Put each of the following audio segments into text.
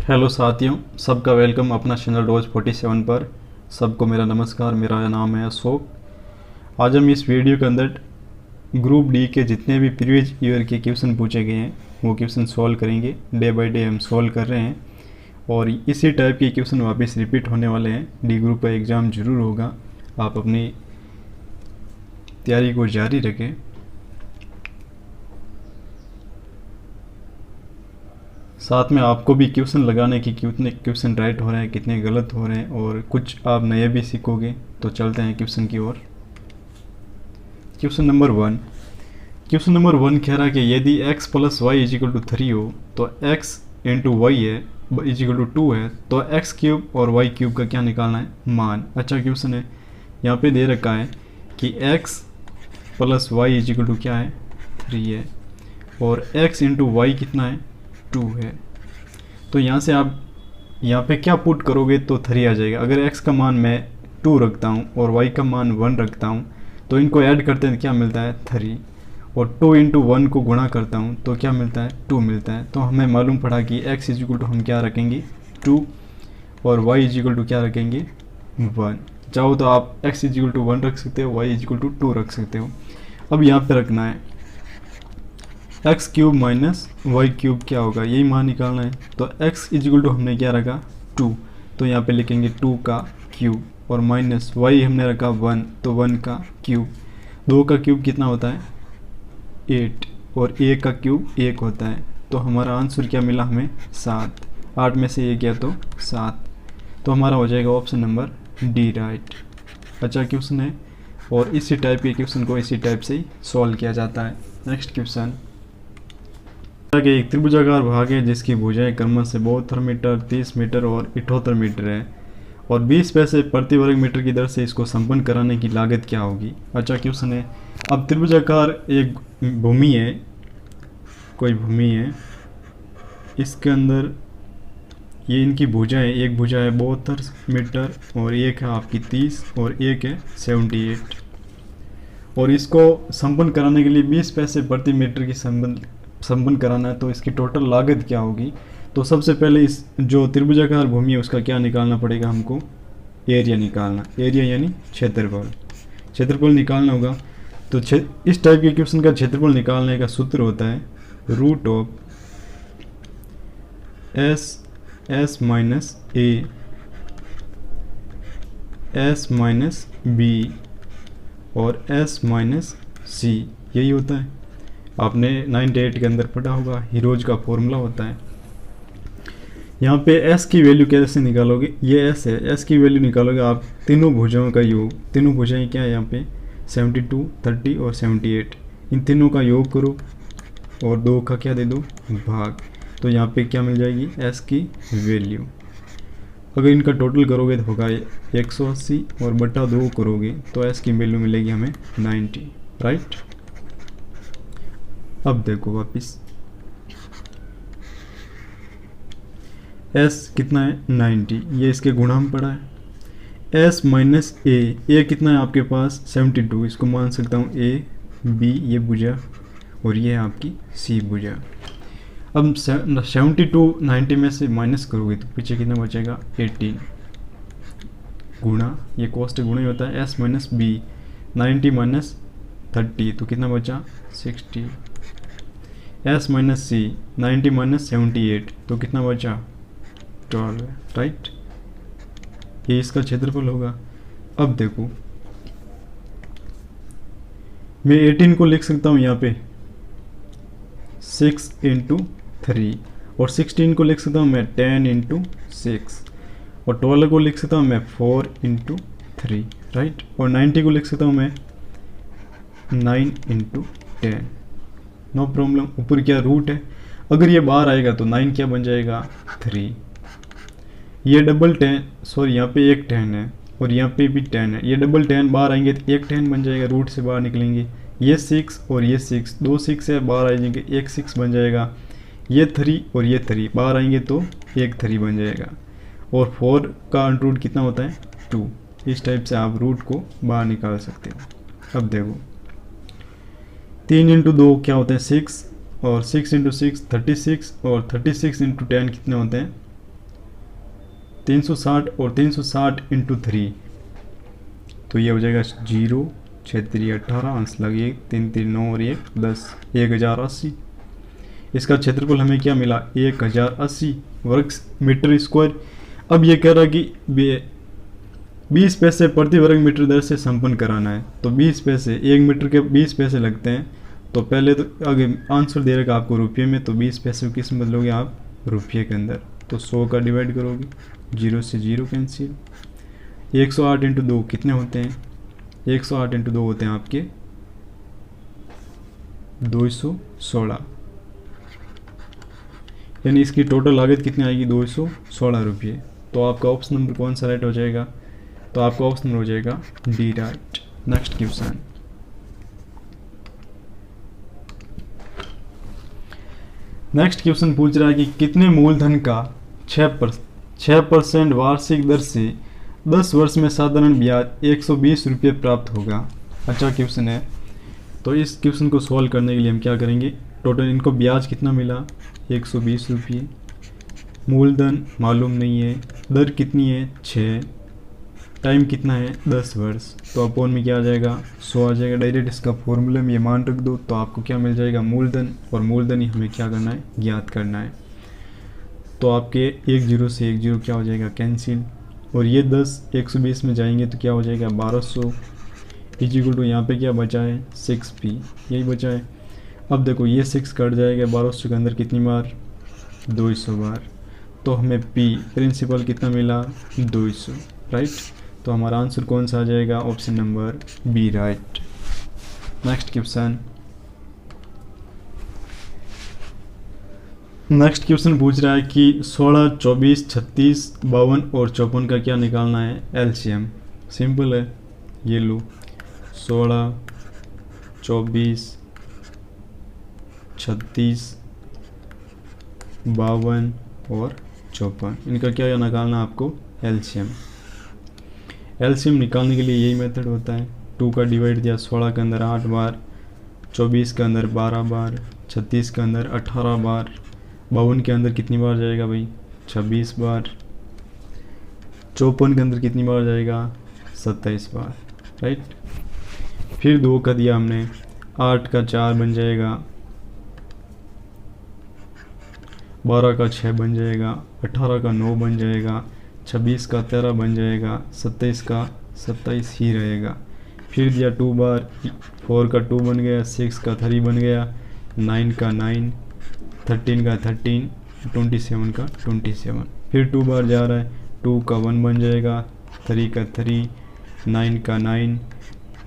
Hello साथियों, सबका welcome अपना चैनल रोज 47 पर। सबको मेरा नमस्कार। मेरा नाम है अशोक। आज हम इस वीडियो के अंदर ग्रुप डी के जितने भी प्रीवियस ईयर के क्वेश्चन पूछे गए हैं वो क्वेश्चन सॉल्व करेंगे। डे बाय डे हम सॉल्व कर रहे हैं और इसी टाइप के क्वेश्चन वापस रिपीट होने वाले हैं। डी ग्रुप का एग्ज़ाम ज़रूर होगा। आप अपनी तैयारी को जारी रखें। साथ में आपको भी क्वेश्चन लगाने की कितने क्वेश्चन राइट हो रहे हैं, कितने गलत हो रहे हैं और कुछ आप नए भी सीखोगे। तो चलते हैं क्वेश्चन की ओर। Question number 1। क्वेश्चन नंबर 1 कह रहा है कि यदि x plus y is equal to 3 हो तो x इंटू वाई है इजिकल टू 2 है तो x क्यूब और y क्यूब का क्या निकालना है, मान। अच्छा क्वेश्चन है, यहाँ पे दे रखा है कि x plus y is equal to क्या है, 3 है और x इंटू वाई कितना है, 2 है। तो यहाँ से आप यहाँ पे क्या पुट करोगे तो 3 आ जाएगा। अगर x का मान मैं 2 रखता हूँ और y का मान 1 रखता हूँ तो इनको ऐड करते हैं क्या मिलता है, 3। और 2 इंटू 1 को गुणा करता हूँ तो क्या मिलता है, 2 मिलता है। तो हमें मालूम पड़ा कि x इजिकल टू हम क्या रखेंगे, 2 और y इजिकल टू क्या रखेंगे, 1। चाहो तो आप x इजिकल टू 1 रख सकते हो, y इजिकल टू 2 रख सकते हो। अब यहाँ पे रखना है x cube minus y cube क्या होगा, यही मान निकालना है। तो x इजिकल टू हमने क्या रखा, 2, तो यहाँ पे लिखेंगे 2 का क्यूब और माइनस y हमने रखा 1, तो 1 का क्यूब। 2 का क्यूब कितना होता है, 8 और a का क्यूब 1 होता है। तो हमारा आंसर क्या मिला हमें, 7। 8 में से 1 गया तो 7। तो हमारा हो जाएगा ऑप्शन नंबर डी राइट। अच्छा क्वेश्चन है और इसी टाइप के क्वेश्चन को इसी टाइप से ही सॉल्व किया जाता है। नेक्स्ट क्वेश्चन कि एक त्रिभुजाकार भाग है जिसकी भुजाएं क्रमशः 72 मीटर, 30 मीटर और 78 मीटर है और 20 पैसे प्रति वर्ग मीटर की दर से इसको संपन्न कराने की लागत क्या होगी। अच्छा क्वेश्चन है, अब त्रिभुजाकार एक भूमि है, कोई भूमि है, इसके अंदर ये इनकी भुजाएं, एक भुजा है 72 मीटर और एक है आपकी 30 और एक है 78 और इसको संपन्न कराने के लिए 20 पैसे प्रति मीटर की संपन्न कराना है। तो इसकी टोटल लागत क्या होगी। तो सबसे पहले इस जो त्रिभुजाकार भूमि है उसका क्या निकालना पड़ेगा हमको, एरिया निकालना। एरिया यानी क्षेत्रफल, क्षेत्रफल निकालना होगा। तो इस टाइप के क्वेश्चन का क्षेत्रफल निकालने का सूत्र होता है root of s minus a s minus b और एस माइनस सी, यही होता है। आपने 98 के अंदर पढ़ा होगा, हीरोज का फॉर्मूला होता है। यहाँ पे s की वैल्यू कैसे निकालोगे, ये s है, s की वैल्यू निकालोगे आप तीनों भुजाओं का योग। तीनों भुजाएं क्या है यहाँ पे, 72, 30 और 78, इन तीनों का योग करो और 2 का क्या दे दो, भाग। तो यहाँ पे क्या मिल जाएगी, s की वैल्यू। अगर इनका टोटल करोगे तो होगा 180 और बटा 2 करोगे तो s की वैल्यू मिलेगी हमें 90, राइट। अब देखो वापिस s कितना है, 90, ये इसके गुणा में पड़ा है। s माइनस ए कितना है आपके पास, 72, इसको मान सकता हूँ a b, ये भुजा और ये है आपकी c भुजा। अब 72 90 में से माइनस करोगे तो पीछे कितना बचेगा, 18 गुणा, ये कॉस्ट गुणा ही होता है, s माइनस बी, 90 माइनस 30 तो कितना बचा, 60। s माइनस सी, 90 माइनस 78 तो कितना बचा, 12, राइट। ये इसका क्षेत्रफल होगा। अब देखो मैं 18 को लिख सकता हूँ यहाँ पे 6 इंटू 3 और 16 को लिख सकता हूँ मैं 10 इंटू 6 और 12 को लिख सकता हूँ मैं 4 इंटू 3, राइट। और 90 को लिख सकता हूँ मैं 9 इंटू 10, नो प्रॉब्लम। ऊपर क्या रूट है, अगर ये बाहर आएगा तो 9 क्या बन जाएगा, 3। ये डबल 10, सॉरी यहाँ पे एक 10 है और यहाँ पे भी 10 है, ये डबल 10 बाहर आएंगे तो एक 10 बन जाएगा, रूट से बाहर निकलेंगे। ये 6 और ये 6, 2 6 है, बाहर आ जाएंगे, एक 6 बन जाएगा। ये 3 और ये 3 बाहर आएंगे तो एक 3 बन जाएगा। और 4 का अंडर कितना होता है, 2। इस टाइप से आप रूट को बाहर निकाल सकते हो। अब देखो 3 इंटू 2 क्या होते हैं, 6 और 6 इंटू 6 36 और 36 इंटू 10 कितने होते हैं, 360 और 360 इंटू 3, तो ये हो जाएगा 0, 6 3 18, आंसर लगे 3 3 9 और 1 10, 1080। इसका क्षेत्रफल हमें क्या मिला, 1080 वर्ग मीटर स्क्वायर। अब ये कह रहा कि 20 पैसे प्रति वर्ग मीटर दर से संपन्न कराना है, तो 20 पैसे, 1 मीटर के 20 पैसे लगते हैं। तो पहले तो आगे आंसर दे रखा आपको रुपये में, तो 20 पैसे को किस में बदलोगे आप, रुपये के अंदर। तो 100 का डिवाइड करोगे, 0 से 0 कैंसिल। 108 इंटू 2 कितने होते हैं, 108 इंटू 2 होते हैं आपके 216, यानी इसकी टोटल लागत कितनी आएगी, 216 रुपये। तो आपका ऑप्शन नंबर कौन सा राइट हो जाएगा, तो आपका ऑप्शन नंबर हो जाएगा D right. Next question, next question पूछ रहा है कि कितने मूलधन का 6% वार्षिक दर से 10 वर्ष में साधारण ब्याज 120 रुपये प्राप्त होगा। अच्छा क्वेश्चन है, तो इस क्वेश्चन को सॉल्व करने के लिए हम क्या करेंगे, टोटल इनको ब्याज कितना मिला, 120 रुपये, मूलधन मालूम नहीं है, दर कितनी है 6, टाइम कितना है 10 वर्ष, तो अपोन में क्या आ जाएगा 100 आ जाएगा। डायरेक्ट इसका फॉर्मूले में ये मान रख दो, तो आपको क्या मिल जाएगा, मूलधन, और मूलधन ही हमें क्या करना है, ज्ञात करना है। तो आपके 1 0 से 1 0 क्या हो जाएगा, कैंसिल, और ये 10 120 में जाएंगे तो क्या हो जाएगा 1200 इक्वल टू यहाँ पे क्या बचा है 6p, यही बचा है। अब देखो ये 6 कट जाएगा 1200 के अंदर कितनी बार, 200 बार, तो हमें p प्रिंसिपल कितना मिला 200, राइट। तो हमारा आंसर कौन सा आ जाएगा, option number B right. Next question, next question पूछ रहा है कि 16, 24, 36, 52 और 54 का क्या निकालना है, एलसीएम। सिंपल है, ये लो 16, 24, 36, 52 और 54, इनका क्या निकालना है आपको, एलसीएम। एलसीएम निकालने के लिए यही मेथड होता है, 2 का डिवाइड दिया 16 के अंदर 8 बार, 24 के अंदर 12 बार, 36 के अंदर 18 बार, 52 के अंदर कितनी बार जाएगा भाई 26 बार, 54 के अंदर कितनी बार जाएगा 27 बार, राइट। फिर 2 का दिया हमने, 8 का 4 बन जाएगा, 12 का 6 बन जाएगा, 18 का 9 बन जाएगा, 26 का 13 बन जाएगा, 27 का 27 ही रहेगा। फिर दिया 2 बार, 4 का 2 बन गया, 6 का 3 बन गया, 9 का 9, 13 का 13, 27 का 27। फिर 2 बार जा रहा है, 2 का 1 बन जाएगा, 3 का 3, 9 का 9,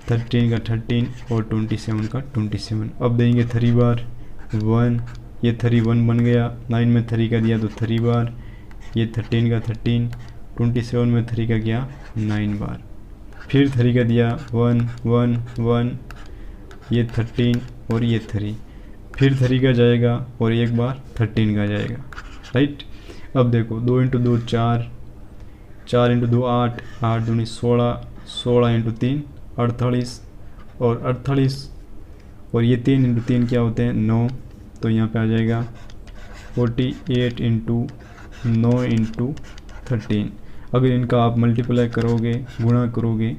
13 का 13 और 27 का 27। अब देंगे 3 बार 1, ये 3 1 बन गया, 9 में 3 का दिया तो 3 बार, ये 13 का 13, 27 में 3 का गया 9 बार। फिर 3 का दिया 1 1 1, ये 13 और ये 3, फिर 3 का जाएगा और एक बार 13 का जाएगा, राइट। अब देखो 2 इंटू 2 4, 4 इंटू 2 8, 8 दूनी 16, 16 इंटू 3 48 और 48, और ये 3 इंटू 3 क्या होते हैं 9, तो यहाँ पे आ जाएगा 48 इंटू 9 इंटू 13। अगर इनका आप मल्टीप्लाई करोगे, गुणा करोगे,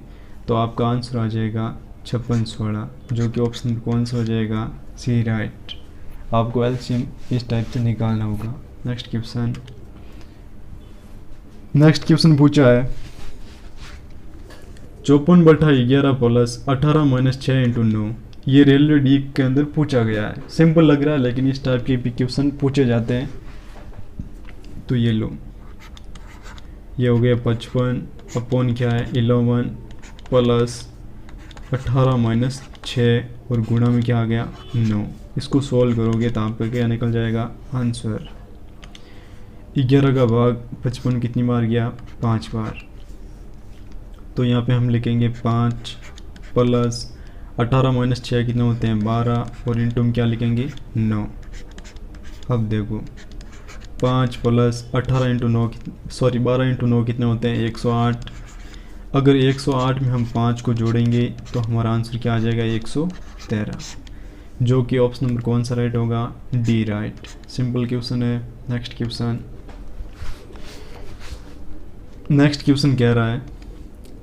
तो आपका आंसर आ जाएगा 56 16, जो कि ऑप्शन कौन सा हो जाएगा, सी राइट। आपको एलसीएम इस टाइप से निकालना होगा। नेक्स्ट क्वेश्चन, नेक्स्ट क्वेश्चन पूछा है 54/11 प्लस 18 माइनस 6 इंटू 9, ये रेलवे डी के अंदर पूछा गया है। सिंपल लग रहा है लेकिन इस टाइप के भी क्वेश्चन पूछे जाते हैं। तो ये लो, ये हो गया 55 अपॉन क्या है 11 प्लस 18 माइनस 6 और गुणा में क्या आ गया 9। इसको सॉल्व करोगे तो आपका क्या निकल जाएगा आंसर। 11 का भाग 55 कितनी बार गया 5 बार, तो यहाँ पे हम लिखेंगे 5 प्लस 18 माइनस 6 कितने होते हैं 12 और इंटू में क्या लिखेंगे 9। अब देखो 5 प्लस 18 इंटू 9 सॉरी 12 इंटू 9 कितने होते हैं 108। अगर 108 में हम 5 को जोड़ेंगे तो हमारा आंसर क्या आ जाएगा 113, जो कि ऑप्शन नंबर कौन सा राइट होगा, डी राइट। सिंपल क्वेश्चन है। नेक्स्ट क्वेश्चन, नेक्स्ट क्वेश्चन कह रहा है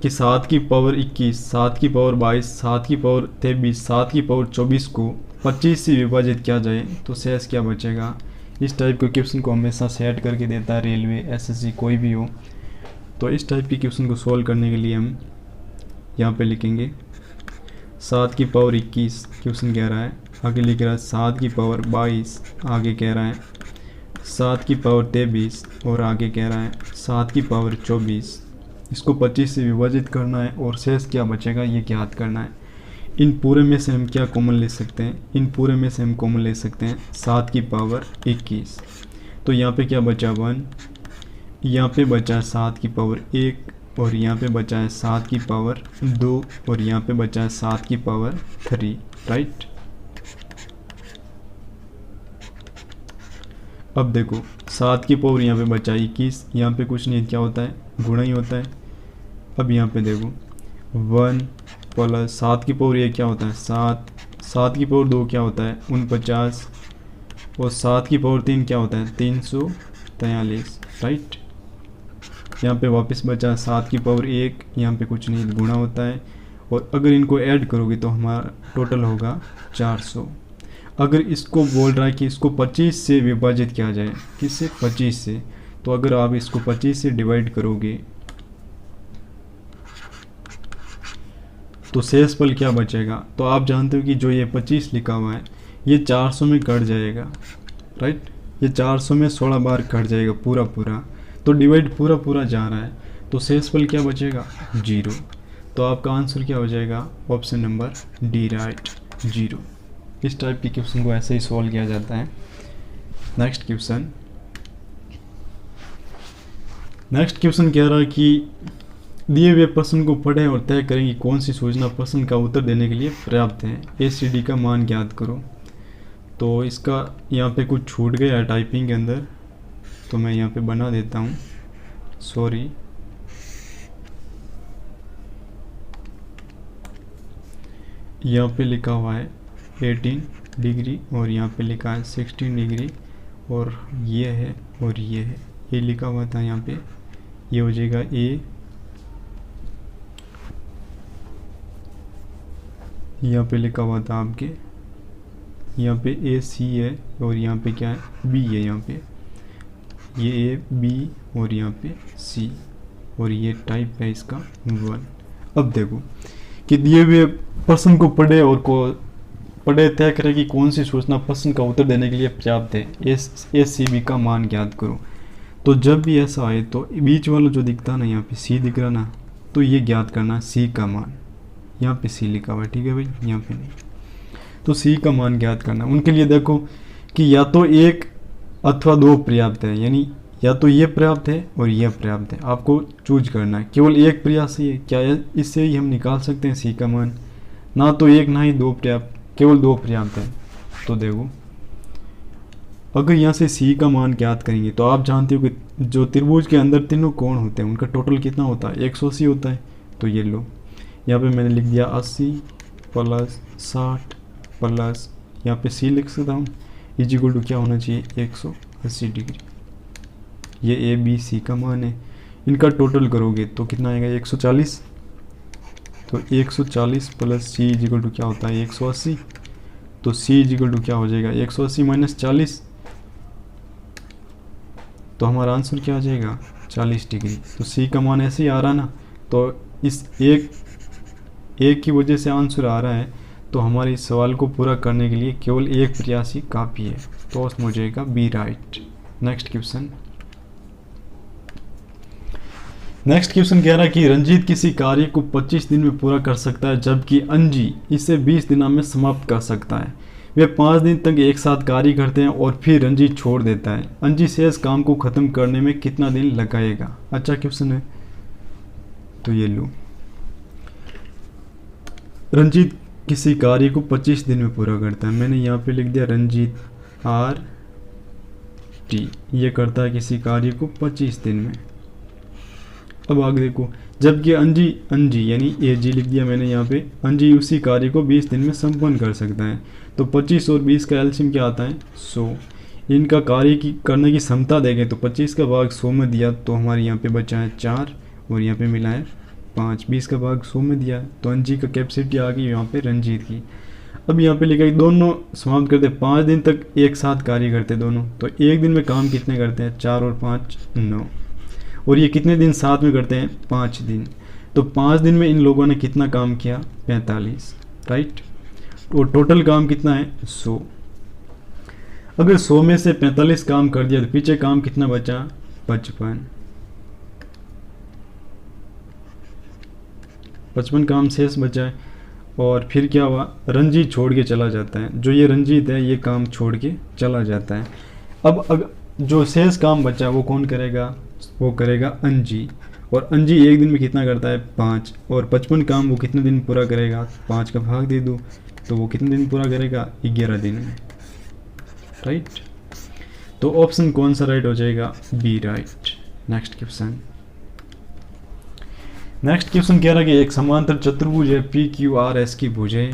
कि 7 की पावर 21, 7 की पावर 22, 7 की पावर 23, 7 की पावर 24 को 25 से विभाजित किया जाए तो शेष क्या बचेगा। इस टाइप के क्वेश्चन को हमेशा सेट करके देता है रेलवे, एसएससी, कोई भी हो। तो इस टाइप के क्वेश्चन को सॉल्व करने के लिए हम यहाँ पे लिखेंगे 7 की पावर 21 क्वेश्चन कह रहा है, आगे लिख रहा है 7 की पावर 22, आगे कह रहा है 7 की पावर 23 और आगे कह रहा है 7 की पावर 24। इसको 25 से विभाजित करना है और शेष क्या बचेगा ये ज्ञात करना है। इन पूरे में से हम क्या कॉमन ले सकते हैं, इन पूरे में से हम कॉमन ले सकते हैं 7 की पावर 21। तो यहाँ पे क्या बचा 1, यहाँ पे बचा है 7 की पावर 1 और यहाँ पे बचा है 7 की पावर 2 और यहाँ पे बचा है 7 की पावर 3, राइट। अब देखो 7 की पावर यहाँ पे बचा 21, यहाँ पे कुछ नहीं, क्या होता है गुणा ही होता है। अब यहाँ पे देखो 1 प्लस 7 की पावर ये क्या होता है 7, 7 की पावर 2 क्या होता है 49 और 7 की पावर 3 क्या होता है 343, राइट। यहाँ पे वापस बचा 7 की पावर 1, यहाँ पे कुछ नहीं गुणा होता है और अगर इनको ऐड करोगे तो हमारा टोटल होगा 400। अगर इसको बोल रहा है कि इसको 25 से विभाजित किया जाए, किससे 25 से, तो अगर आप इसको 25 से डिवाइड करोगे तो शेषफल क्या बचेगा। तो आप जानते हो कि जो ये 25 लिखा हुआ है ये 400 में कट जाएगा, राइट। ये 400 में 16 बार कट जाएगा पूरा पूरा, तो डिवाइड पूरा पूरा जा रहा है, तो शेषफल क्या बचेगा 0। तो आपका आंसर क्या हो जाएगा ऑप्शन नंबर डी, राइट, 0। इस टाइप के क्वेश्चन को ऐसे ही सॉल्व किया जाता है। नेक्स्ट क्वेश्चन कह रहा है कि दिए हुए प्रश्न को पढ़ें और तय करें कि कौन सी सूचना प्रश्न का उत्तर देने के लिए पर्याप्त है। ACD का मान ज्ञात करो। तो इसका यहाँ पे कुछ छूट गया है टाइपिंग के अंदर, तो मैं यहाँ पे बना देता हूँ, सॉरी। यहाँ पे लिखा हुआ है 18 डिग्री और यहाँ पे लिखा है 16 डिग्री और ये है और ये है, ये लिखा हुआ था यहाँ पे, ये हो जाएगा A। यहाँ पे लिखा हुआ था आपके, यहाँ पे AC है और यहाँ पे क्या है B है, यहाँ पे ये A B और यहाँ पे C और ये टाइप है इसका 1। अब देखो कि दिए हुए प्रश्न को पढ़े तय करें कि कौन सी सूचना प्रश्न का उत्तर देने के लिए पर्याप्त है। ACB का मान ज्ञात करो। तो जब भी ऐसा आए तो बीच वाला जो दिखता है ना, यहाँ पे C दिख रहा ना, तो ये ज्ञात करना C का मान, यहाँ पे C लिखा हुआ है, ठीक है भाई, यहाँ पे नहीं, तो C का मान ज्ञात करना। उनके लिए देखो कि या तो 1 अथवा 2 पर्याप्त है, यानी या तो ये पर्याप्त है और ये पर्याप्त है, आपको चूज करना है। केवल एक प्रयास ही है क्या, इससे ही हम निकाल सकते हैं C का मान, ना तो 1 ना ही 2 पर्याप्त, केवल 2 पर्याप्त है। तो देखो अगर यहाँ से C का मान ज्ञात करेंगे तो आप जानते हो कि जो त्रिभुज के अंदर तीनों कोण होते हैं उनका टोटल कितना होता है 180 होता है। तो ये लो, यहाँ पे मैंने लिख दिया 80 प्लस 60 प्लस यहाँ पे C लिख सकता हूँ, इक्वल टू क्या होना चाहिए 180 डिग्री। ये ABC का मान है, इनका टोटल करोगे तो कितना आएगा 140। तो 140 प्लस C इक्वल टू क्या होता है 180। तो C इक्वल टू क्या हो जाएगा 180 माइनस 40, तो हमारा आंसर क्या आ जाएगा 40 डिग्री। तो C का मान ऐसे ही आ रहा ना, तो इस एक की वजह से आंसर आ रहा है, तो हमारे इस सवाल को पूरा करने के लिए केवल एक प्रयास ही काफ़ी है, तो उसमें हो जाएगा B, राइट। नेक्स्ट क्वेश्चन कह रहा है कि रंजीत किसी कार्य को 25 दिन में पूरा कर सकता है जबकि अंजी इसे 20 दिनों में समाप्त कर सकता है। वे 5 दिन तक एक साथ कार्य करते हैं और फिर रंजीत छोड़ देता है। अंजी शेष काम को खत्म करने में कितना दिन लगाएगा। अच्छा क्वेश्चन है, तो ये लो, रंजीत किसी कार्य को 25 दिन में पूरा करता है। मैंने यहाँ पे लिख दिया रंजीत RT, ये करता है किसी कार्य को 25 दिन में। अब आगे देखो, जबकि अंजी यानी AG लिख दिया मैंने यहाँ पे, अंजी उसी कार्य को 20 दिन में संपन्न कर सकता है। तो 25 और 20 का एलसीएम क्या आता है 100। इनका कार्य की करने की क्षमता देखें तो 25 का भाग 100 में दिया तो हमारे यहाँ पे बचा है 4 और यहाँ पे मिला है 5। 20 का भाग 100 में दिया तो अंजी का कैपेसिटी आ गई यहाँ पे रंजीत की। अब यहाँ पे लिखा है दोनों समाप्त करते 5 दिन तक एक साथ कार्य करते दोनों, तो एक दिन में काम कितने करते हैं 4 और 5 9, और ये कितने दिन साथ में करते हैं 5 दिन। तो 5 दिन में इन लोगों ने कितना काम किया 45, राइट। और टोटल काम कितना है 100। अगर 100 में से 45 काम कर दिया तो पीछे काम कितना बचा 55 काम शेष बचा है। और फिर क्या हुआ, रंजीत छोड़ के चला जाता है, जो ये रंजीत है ये काम छोड़ के चला जाता है। अब अगर जो शेष काम बचा वो कौन करेगा, वो करेगा अंजी। और अंजी एक दिन में कितना करता है 5, और 55 काम वो कितने दिन पूरा करेगा, 5 का भाग दे दूँ तो वो कितने दिन पूरा करेगा 11 दिन में, राइट। तो ऑप्शन कौन सा राइट हो जाएगा, बी राइट। नेक्स्ट क्वेश्चन कह रहा है कि एक समांतर चतुर्भुज है पी क्यू आर एस की भुजें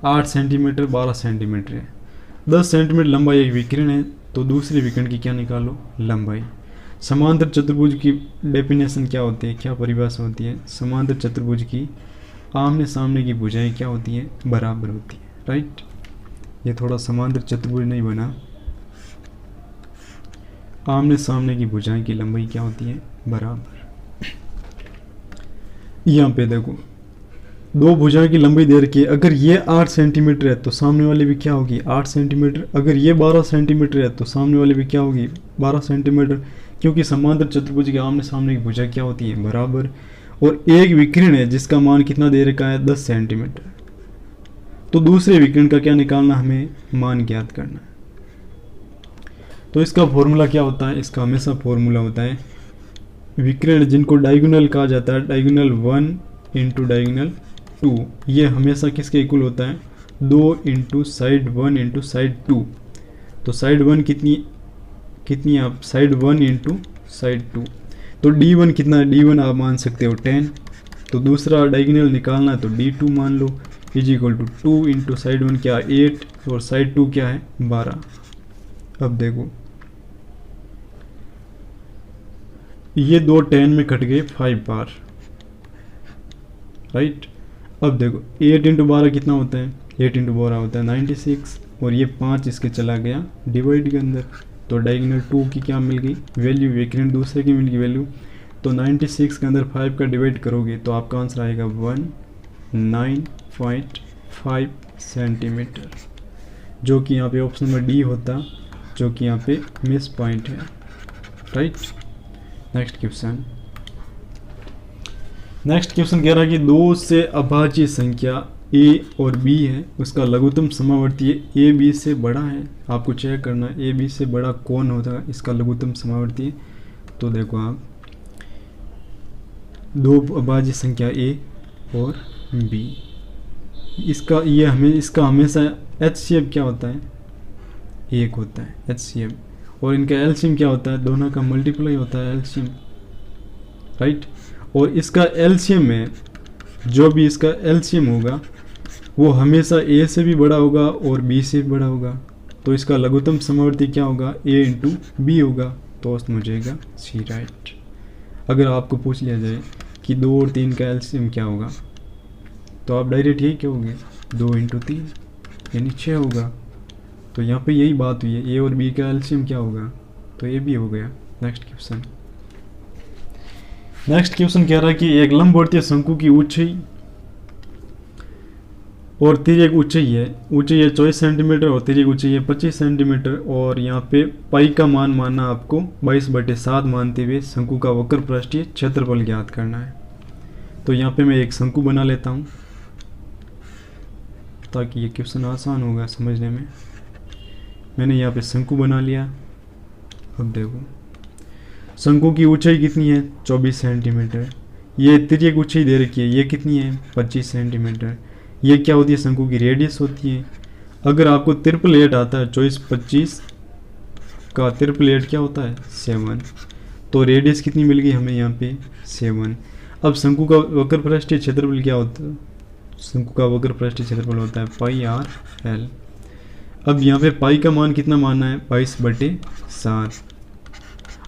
8 सेंटीमीटर 12 सेंटीमीटर है, 10 सेंटीमीटर लंबाई एक विकिरण है, तो दूसरे विकिरण की क्या निकालो लंबाई। समांतर चतुर्भुज की डेफिनेशन क्या होती है, क्या परिभाषा होती है, समांतर चतुर्भुज की आमने सामने की भुजाएं क्या होती है बराबर होती है, राइट। ये थोड़ा समांतर चतुर्भुज नहीं बना, आमने सामने की भुजाएं की लंबाई क्या होती है बराबर। यहाँ पे देखो दो भुजाओं की लंबाई दे रखी है, अगर ये 8 सेंटीमीटर है तो सामने वाले भी क्या होगी 8 सेंटीमीटर, अगर ये 12 सेंटीमीटर है तो सामने वाले भी क्या होगी 12 सेंटीमीटर, क्योंकि समांतर चतुर्भुज के आमने सामने की भुजा क्या होती है बराबर। और एक विकिरण है जिसका मान कितना दे रखा है 10 सेंटीमीटर, तो दूसरे विकिरण का क्या निकालना, हमें मान ज्ञात करना है। तो इसका फॉर्मूला क्या होता है, इसका हमेशा फॉर्मूला होता है विकिरण जिनको डायगोनल कहा जाता है, डायगोनल 1 इंटू डायगोनल 2, ये हमेशा किसके इक्वल होता है 2 इंटू साइड 1 इंटू साइड 2। तो साइड 1 कितनी आप साइड 1 इंटू साइड 2, तो D1 कितना है, D1 आप मान सकते हो 10, तो दूसरा डायगोनल निकालना है तो D2 मान लो is equal to 2 into side 1 क्या 8 और साइड 2 क्या है 12। अब देखो ये दो 10 में कट गए 5 बार, राइट। अब देखो 8 इंटू 12 कितना होता है, 8 इंटू 12 होता है 96, और ये 5 इसके चला गया डिवाइड के अंदर, तो डायगोनल 2 की क्या मिल गई वैल्यू, विकिरण दूसरे की मिल गई वैल्यू। तो 96 के अंदर 5 का डिवाइड करोगे तो आपका आंसर आएगा 109.5 सेंटीमीटर, जो कि यहाँ पे ऑप्शन में डी होता, जो कि यहाँ पे मिस पॉइंट है, राइट। नेक्स्ट क्वेश्चन कह रहा है कि दो से अभाज्य संख्या a और b है, उसका लघुत्तम समावर्ती a b से बड़ा है। आपको चेक करना है a b से बड़ा कौन होता है, इसका लघुत्तम समावर्ती। तो देखो आप दो अभाज्य संख्या a और b, इसका हमेशा HCF क्या होता है 1 होता है HCF, और इनका एलसीएम क्या होता है, दोनों का मल्टीप्लाई होता है एलसीएम, राइट। और इसका एलसीएम में जो भी इसका एलसीएम होगा वो हमेशा ए से भी बड़ा होगा और बी से भी बड़ा होगा, तो इसका लघुत्तम समावर्ती क्या होगा ए इंटू बी होगा, तो उसमें हो जाएगा सी, राइट। अगर आपको पूछ लिया जाए कि 2 और 3 का एलसीएम क्या होगा, तो आप डायरेक्ट यही कहोगे 2 इंटू 3 यानी 6 होगा। तो यहाँ पे यही बात हुई है, ए और बी का एलसीएम क्या होगा, तो ये भी हो गया। नेक्स्ट क्वेश्चन कह रहा है कि एक लंबवर्तीय शंकु की ऊंचाई और तिर्यक ऊंचाई है 24 सेंटीमीटर और तिर्यक ऊंचाई है 25 सेंटीमीटर, और यहाँ पे पाई का मान मानना आपको 22/7 मानते हुए शंकु का वक्र पृष्ठीय क्षेत्रफल ज्ञात करना है। तो यहाँ पे मैं एक शंकु बना लेता हूँ ताकि ये क्वेश्चन आसान होगा समझने में। मैंने यहाँ पे शंकु बना लिया। अब देखो शंकु की ऊंचाई कितनी है 24 सेंटीमीटर, ये तिर्यक ऊंचाई दे रखी है, ये कितनी है 25 सेंटीमीटर। ये क्या होती है शंकु की रेडियस होती है। अगर आपको ट्रिपल 8 आता है 24-25 का ट्रिपल 8 क्या होता है 7, तो रेडियस कितनी मिल गई हमें यहाँ पे 7। अब शंकु का वक्र पृष्ठीय क्षेत्रफल क्या होता है, शंकु का वक्र पृष्ठीय क्षेत्रफल होता है πr/l। अब यहाँ पे पाई का मान कितना माना है, 22/7।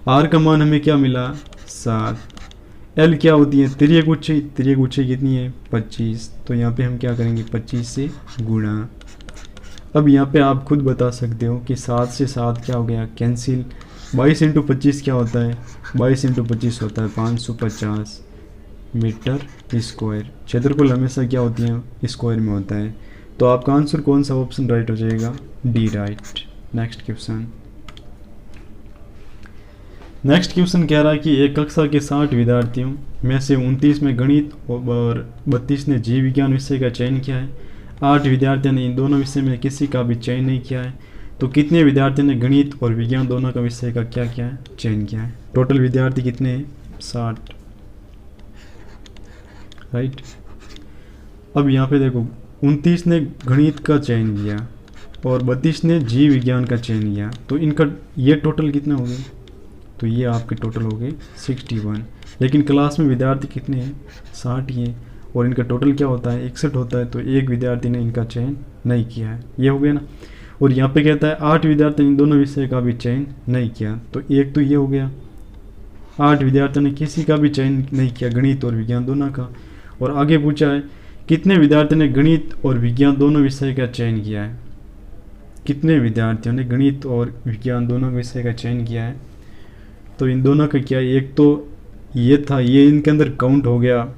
आर का मान हमें क्या मिला, 7। एल क्या होती है, तिर्यक ऊंचाई कितनी है, 25। तो यहाँ पे हम क्या करेंगे, 25 से गुणा। अब यहाँ पे आप खुद बता सकते हो कि 7 से 7 क्या हो गया, कैंसिल। 22 × 25 क्या होता है, 22 × 25 होता है 550 मीटर स्क्वायर। क्षेत्रफल हमेशा क्या होती है, स्क्वायर में होता है। तो आपका आंसर कौन सा ऑप्शन राइट हो जाएगा, डी राइट। नेक्स्ट क्वेश्चन कह रहा है कि एक कक्षा के 60 विद्यार्थियों में से 29 में गणित और 32 ने जीव विज्ञान विषय का चयन किया है। 8 विद्यार्थियों ने इन दोनों विषय में किसी का भी चयन नहीं किया है। तो कितने विद्यार्थियों ने गणित और विज्ञान दोनों का विषय का क्या किया है, चयन किया है। टोटल विद्यार्थी कितने हैं, 60, राइट। अब यहाँ पे देखो 29 ने गणित का चयन किया और 32 ने जीव विज्ञान का चयन किया। तो इनका ये टोटल कितना हो गया, तो ये आपके टोटल हो गए 61। लेकिन क्लास में विद्यार्थी कितने हैं, 60 ही हैं और इनका टोटल क्या होता है, 61 होता है। तो एक विद्यार्थी ने इनका चयन नहीं किया है, ये हो गया ना। और यहाँ पे कहता है 8 विद्यार्थी इन दोनों विषय का भी चयन नहीं किया। तो एक तो ये हो गया, 8 विद्यार्थियों ने किसी का भी चयन नहीं किया, गणित और विज्ञान दोनों का। और आगे पूछा है कितने विद्यार्थियों ने गणित और विज्ञान दोनों विषय का चयन किया है। कितने विद्यार्थियों ने गणित और विज्ञान दोनों विषय का चयन किया है। तो इन दोनों का क्या, एक तो ये था, ये इनके अंदर काउंट हो गया,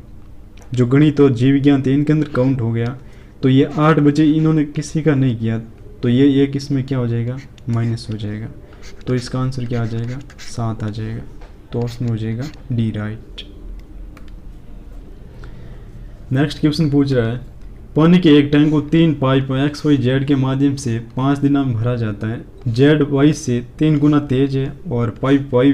जो गणित और जीव विज्ञान थे इनके अंदर काउंट हो गया। तो ये 8 बचे, इन्होंने किसी का नहीं किया। तो ये एक इसमें क्या हो जाएगा, माइनस हो जाएगा। तो इसका आंसर क्या आ जाएगा, 7 आ जाएगा। तो ऑप्शन हो जाएगा डी राइट। नेक्स्ट क्वेश्चन पूछ रहा है पानी के एक टैंक को 3 पाइप XYZ के माध्यम से 5 दिनों में भरा जाता है। Z Y से 3 गुना तेज है और पाइप Y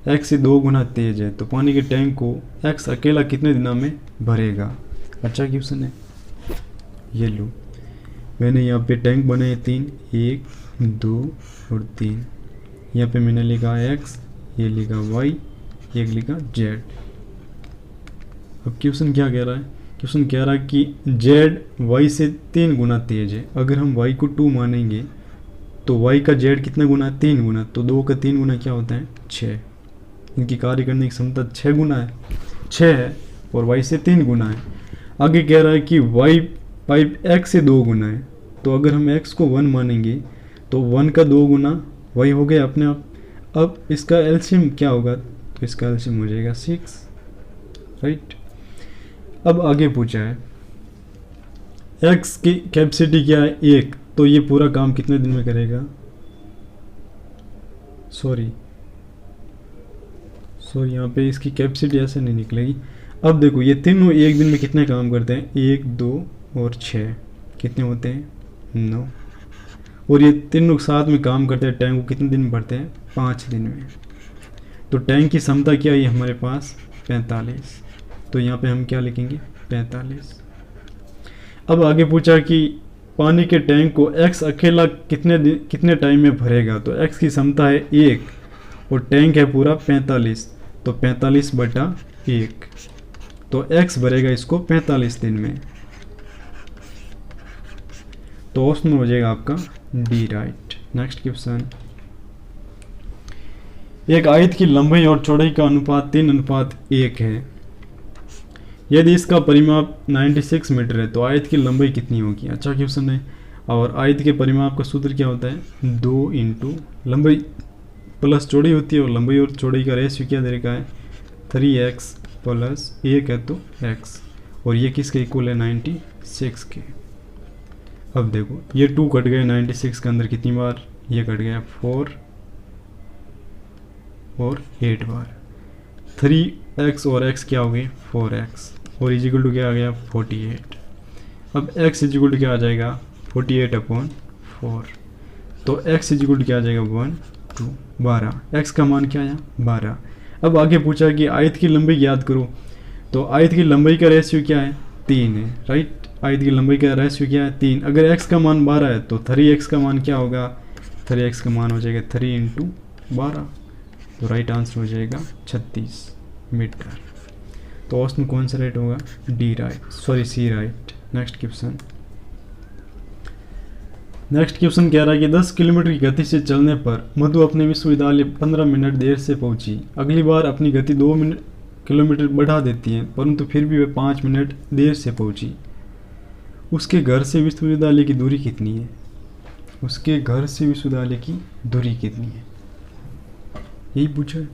X से 2 गुना तेज है। तो पानी के टैंक को X अकेला कितने दिनों में भरेगा। अच्छा क्वेश्चन है, ये लो मैंने यहाँ पे टैंक बनाए 3, 1 2 और 3। यहाँ पे मैंने लिखा X, ये लिखा Y, ये लिखा Z। अब क्वेश्चन क्या कह रहा है, क्वेश्चन कह रहा है कि Z Y से 3 गुना तेज है। अगर हम Y को 2 मानेंगे तो Y का Z कितना गुना है, 3 गुना। तो 2 का 3 गुना क्या होता है, 6। इनकी कार्य करने की क्षमता 6 गुना है, 6 है और Y से 3 गुना है। आगे कह रहा है कि Y पाइप X से 2 गुना है। तो अगर हम X को 1 मानेंगे तो 1 का 2 गुना Y हो गया अपने आप। अब इसका एलसीएम क्या होगा, तो इसका एलसीएम हो जाएगा 6, राइट। अब आगे पूछा है X की कैपेसिटी क्या है, 1। तो ये पूरा काम कितने दिन में करेगा, सॉरी यहाँ पे इसकी कैपेसिटी ऐसे नहीं निकलेगी। अब देखो ये तीनों एक दिन में कितने काम करते हैं, 1 2 और 6 कितने होते हैं, 9। और ये तीनों साथ में काम करते हैं, टैंक को कितने दिन में भरते हैं, 5 दिन में। तो टैंक की क्षमता क्या है हमारे पास, 45। तो यहाँ पे हम क्या लिखेंगे, 45। अब आगे पूछा कि पानी के टैंक को X अकेला कितने टाइम में भरेगा। तो X की क्षमता है 1 और टैंक है पूरा 45। तो 45/1। तो X भरेगा इसको 45 दिन में। तो ऑप्शन हो जाएगा आपका डी राइट। नेक्स्ट क्वेश्चन, एक आयत की लंबाई और चौड़ाई का अनुपात 3:1 है। यदि इसका परिमाप 96 मीटर है तो आयत की लंबाई कितनी होगी। अच्छा क्वेश्चन है। और आयत के परिमाप का सूत्र क्या होता है, 2 × लंबाई प्लस चौड़ाई होती है। और लंबाई और चौड़ाई का रेशियो क्या दे रखा है, 3x + 1 है तो x। और ये किसके इक्वल है, 96 के। अब देखो ये 2 कट गए 96 के अंदर कितनी बार, ये कट गया 4 और 8 बार। 3x और x क्या हो गई, 4x और इजिकल टू क्या आ गया, 48। अब x इजिकल टू क्या आ जाएगा, 48/4। तो x इजिकल टू क्या आ जाएगा, 1 2 12। x का मान क्या आया, 12। अब आगे पूछा कि आयत की लंबाई याद करो। तो आयत की लंबाई का रेशियो क्या है, 3 है, राइट। आयत की लंबाई का रेशियो क्या है, 3। अगर x का मान 12 है तो 3x का मान क्या होगा, 3x का मान हो जाएगा 3 × 12। तो राइट आंसर हो जाएगा 36 मीटर। तो ऑप्शन कौन सा राइट होगा, D right, sorry C right. Next question, next question कह रहा है कि 10 किलोमीटर की गति से चलने पर मधु अपने विश्वविद्यालय 15 मिनट देर से पहुंची। अगली बार अपनी गति 2 किलोमीटर बढ़ा देती है, परंतु फिर भी वह 5 मिनट देर से पहुंची। उसके घर से विश्वविद्यालय की दूरी कितनी है? उसके घर से विश्वविद्यालय की दूरी कितनी है, यही पूछा है।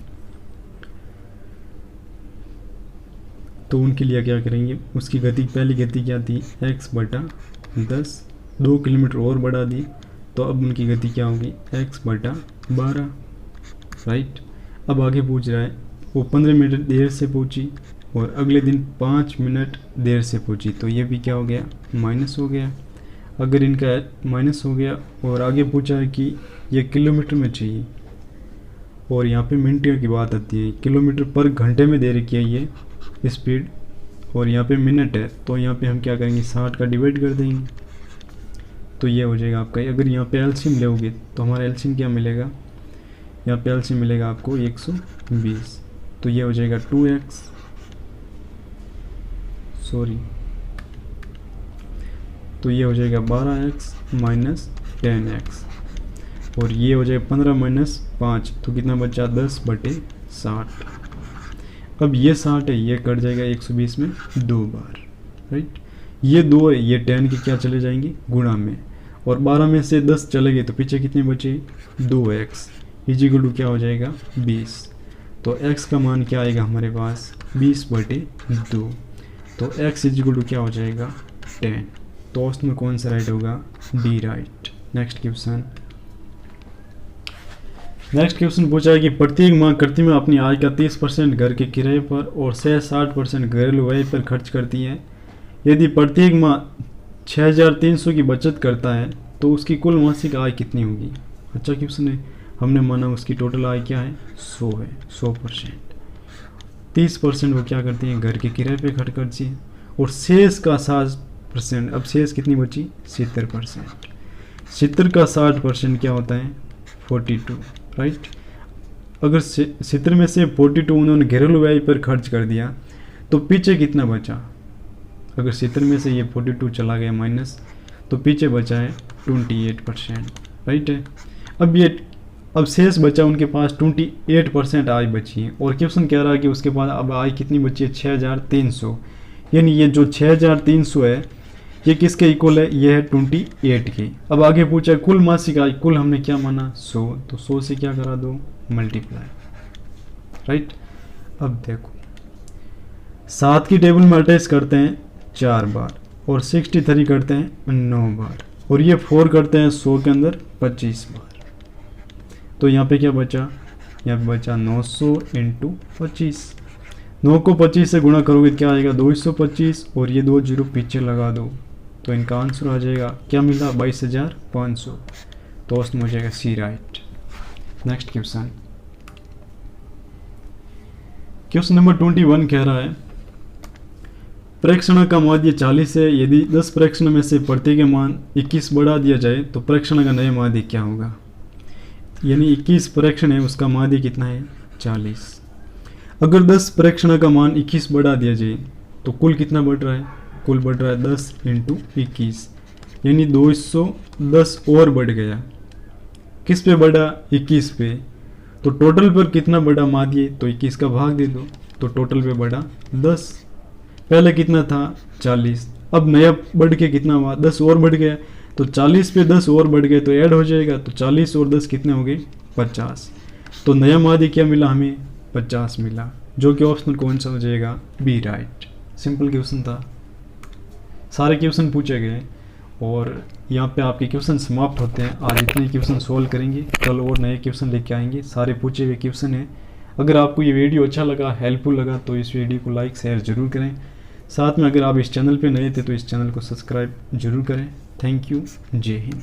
तो उनके लिए क्या करेंगे, उसकी गति, पहली गति क्या थी, x/10, 2 किलोमीटर और बढ़ा दी, तो अब उनकी गति क्या होगी, x/12, राइट। अब आगे पूछ रहा है वो 15 मिनट देर से पहुंची और अगले दिन 5 मिनट देर से पहुंची, तो ये भी क्या हो गया, माइनस हो गया। अगर इनका माइनस हो गया और आगे पूछा है कि ये किलोमीटर में चाहिए और यहाँ पे मिनट की बात आती है, किलोमीटर पर घंटे में दे रखी है ये स्पीड और यहाँ पे मिनट है, तो यहाँ पे हम क्या करेंगे, 60 का डिवाइड कर देंगे, तो ये हो जाएगा आपका। अगर यहाँ पे एलसीएम लोगे तो हमारा एलसीएम क्या मिलेगा, यहाँ पे एलसीएम मिलेगा आपको 120, तो ये हो जाएगा 2x, तो ये हो जाएगा 12x माइनस 10x, और ये हो जाएगा 15 माइनस 5, तो कितना बचा, 10/60। अब ये 60 है, ये कट जाएगा 120 में 2 बार, राइट। ये 2 है, ये 10 के क्या चले जाएंगे, गुणा में, और 12 में से 10 चले गए तो पीछे कितने बचे, 2x इजिकल टू क्या हो जाएगा, 20। तो x का मान क्या आएगा हमारे पास, 20/2, तो x इजिकल टू क्या हो जाएगा, 10। तो उसमें कौन सा राइट होगा, डी राइट। नेक्स्ट क्वेश्चन पूछा है कि प्रत्येक माह कृत्रिमा अपनी आय का 30% घर के किराए पर और 60% घरेलू व्यय पर खर्च करती है। यदि प्रत्येक माह 6300 की बचत करता है तो उसकी कुल मासिक आय कितनी होगी। अच्छा क्वेश्चन है, हमने माना उसकी टोटल आय क्या है, 100 है, 100%। 30% वो क्या करती है, घर के किराए पे खर्च करती है, और शेष का 60%, अब शेष कितनी बची, 70%। 70 का 60% क्या होता है, 42, राइट। अगर 70 में से 42 उन्होंने घरेलू व्यय पर खर्च कर दिया तो पीछे कितना बचा, अगर 70 में से ये 42 चला गया माइनस, तो पीछे बचा है 28%, राइट है। अब शेष बचा उनके पास 28% आय बची है, और क्वेश्चन कह रहा है कि उसके पास अब आय कितनी बची है, 6300, यानी ये जो 6300 है ये किसके इक्वल है, ये है 28 के। अब आगे पूछा कुल मासिक आय, कुल हमने क्या माना, 100, तो 100 से क्या करा दो, मल्टीप्लाई, राइट। अब देखो 7 की टेबल में अटैच करते हैं 4 बार और 63 करते हैं 9 बार, और ये 4 करते हैं 100 के अंदर 25 बार, तो यहाँ पे क्या बचा, यहाँ पे बचा 900 × 25। 9 को 25 से गुणा करोगे क्या आएगा, 225, और ये 2 जीरो पीछे लगा दो, तो इनका आंसर आ जाएगा, क्या मिला, 22,500, तो उसमें हो जाएगा सी राइट। नेक्स्ट क्वेश्चन नंबर 21 कह रहा है प्रेक्षण का माध्य 40 है, यदि 10 प्रेक्षण में से प्रत्येक के मान 21 बढ़ा दिया जाए तो प्रेक्षण का नया माध्य क्या होगा। यानी 21 प्रेक्षण है, उसका माध्य कितना है, 40। अगर 10 प्रेक्षण का मान 21 बढ़ा दिया जाए तो कुल कितना बढ़ रहा है, कुल बढ़ रहा है 10 × 21, यानी 210 और बढ़ गया। किस पे बढ़ा, 21 पे, तो टोटल पर कितना बढ़ा माध्य, तो 21 का भाग दे दो, तो टोटल पे बढ़ा 10। पहले कितना था, 40, अब नया बढ़ के कितना हुआ, 10 और बढ़ गया, तो 40 पे 10 और बढ़ गए तो ऐड हो जाएगा, तो 40 और 10 कितने हो गए, 50। तो नया माध्य क्या मिला हमें, 50 मिला, जो कि ऑप्शन कौन सा हो जाएगा, बी राइट। सिंपल क्वेश्चन था, सारे क्वेश्चन पूछे गए और यहाँ पे आपके क्वेश्चन समाप्त होते हैं। आज इतने क्वेश्चन सोल्व करेंगे, कल और नए क्वेश्चन लेके आएंगे, सारे पूछे हुए क्वेश्चन हैं। अगर आपको ये वीडियो अच्छा लगा, हेल्पफुल लगा, तो इस वीडियो को लाइक शेयर ज़रूर करें। साथ में अगर आप इस चैनल पे नए थे तो इस चैनल को सब्सक्राइब जरूर करें। थैंक यू, जय हिंद।